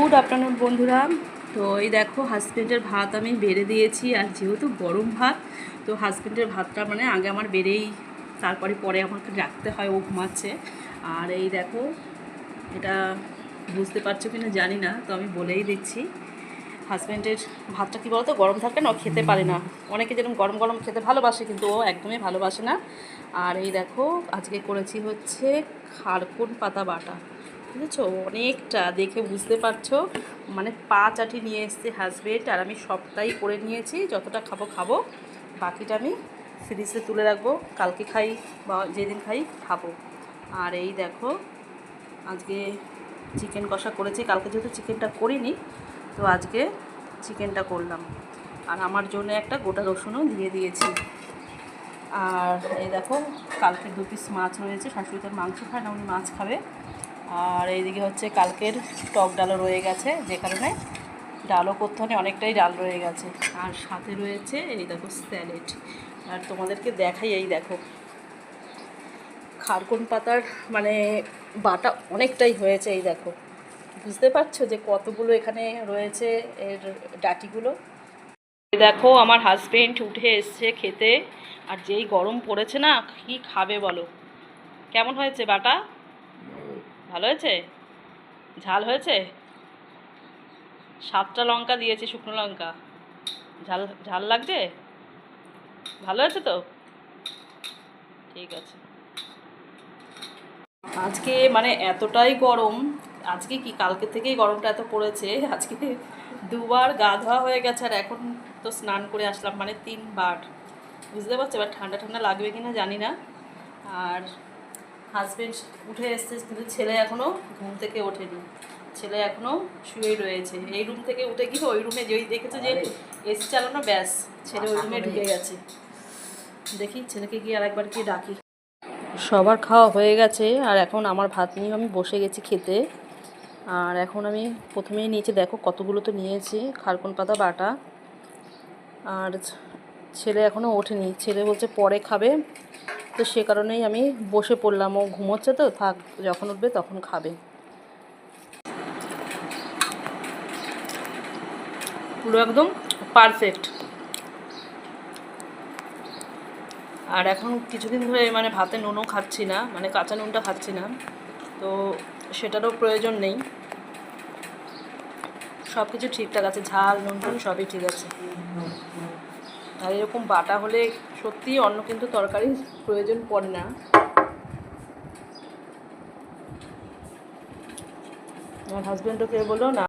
Good afternoon বন্ধুরা। তো এই দেখো হাজব্যান্ডের ভাত আমি বেড়ে দিয়েছি, আর যেহেতু গরম ভাত তো হাজব্যান্ডের ভাতটা মানে আগে আমার বেড়েই পরে আমাকে রাখতে হয়, ও ঘুমাচ্ছে। আর এই দেখো, এটা বুঝতে পারছো কিনা জানি না, তো আমি বলেই দিচ্ছি। হাজব্যান্ডের ভাতটা কী বলতো, গরম থাকলে না খেতে পারে না। অনেকে যেরকম গরম গরম খেতে ভালোবাসে, কিন্তু ও একদমই ভালোবাসে না। আর এই দেখো আজকে করেছি হচ্ছে খারকুন পাতা বাটা, বুঝেছো? অনেকটা দেখে বুঝতে পারছো, মানে 5 আঁটি নিয়ে এসছে হাজব্যান্ড, আর আমি সবটাই করে নিয়েছি। যতটা খাবো, বাকিটা আমি ফ্রিজে তুলে রাখবো, কালকে খাই বা যেদিন খাই খাবো। আর এই দেখো আজকে চিকেন কষা করেছি, কালকে যেহেতু চিকেনটা করিনি তো আজকে চিকেনটা করলাম। আর আমার জন্য একটা গোটা রসুনও দিয়ে দিয়েছি। আর এই দেখো কালকের 2 পিস মাছ রয়েছে, শাশুড়ি তো মাংস খায় না, উনি মাছ খাবে। আর এইদিকে হচ্ছে কালকের টক ডালও রয়ে গেছে, যে কারণে ডালও করতে হবে, অনেকটাই ডাল রয়ে গেছে। আর সাথে রয়েছে এই দেখো স্যালাড। আর তোমাদেরকে দেখাই, এই দেখো খারকুন পাতার মানে বাটা অনেকটাই হয়েছে। এই দেখো, বুঝতে পারছো যে কতগুলো এখানে রয়েছে এর ডাটিগুলো। দেখো আমার হাজবেন্ড উঠে এসছে খেতে, আর যেই গরম পড়েছে না, কি খাবে বলো? কেমন হয়েছে বাটা? ভালো হয়েছে? ঝাল হয়েছে? 7টা লঙ্কা দিয়েছি, শুকনো লঙ্কা। ঝাল ঝাল লাগছে? ভালো আছে তো? ঠিক আছে। আজকে মানে এতটাই গরম, আজকে কি কালকে থেকেই গরমটা এত পড়েছে, আজকে 2বার গা ধোয়া হয়ে গেছে, আর এখন তো স্নান করে আসলাম, মানে 3বার। বুঝতে পারছো? এবার ঠান্ডা ঠান্ডা লাগবে কিনা জানি না। আর হাজবেন্ড উঠে এসছে, কিন্তু ছেলে এখনও ঘুম থেকে ওঠেনি, ছেলে এখনও শুয়েই রয়েছে। এই রুম থেকে উঠে গিয়ে ওই রুমে যেই দেখেছে যে এসি চালানো, ব্যাস ছেলে ওই রুমে ঢুকে গেছে। দেখি ছেলেকে গিয়ে আরেকবার গিয়ে ডাকি। সবার খাওয়া হয়ে গেছে, আর এখন আমার ভাত নিয়ে আমি বসে গেছি খেতে। আর এখন আমি প্রথমেই নিচে দেখো কতগুলো তো নিয়েছি খারকুন পাতা বাটা। আর ছেলে এখনও ওঠেনি, ছেলে বলছে পরে খাবে, তো সে কারণেই আমি বসে পড়লাম। ও ঘুমোচ্ছে তো, থাক, যখন উঠবে তখন খাবে। পুরো একদম পারফেক্ট। আর এখন কিছুদিন ধরে মানে ভাতে নুনও খাচ্ছি না, মানে কাঁচা নুনটা খাচ্ছি না, তো সেটারও প্রয়োজন নেই। সব কিছু ঠিকঠাক আছে, ঝাল নুন টুন সবই ঠিক আছে। আর এরকম বাটা হলে সত্যিই অন্য কিন্তু তরকারির প্রয়োজন পড়ে না। আমার হাজব্যান্ডও খেয়ে বললো না।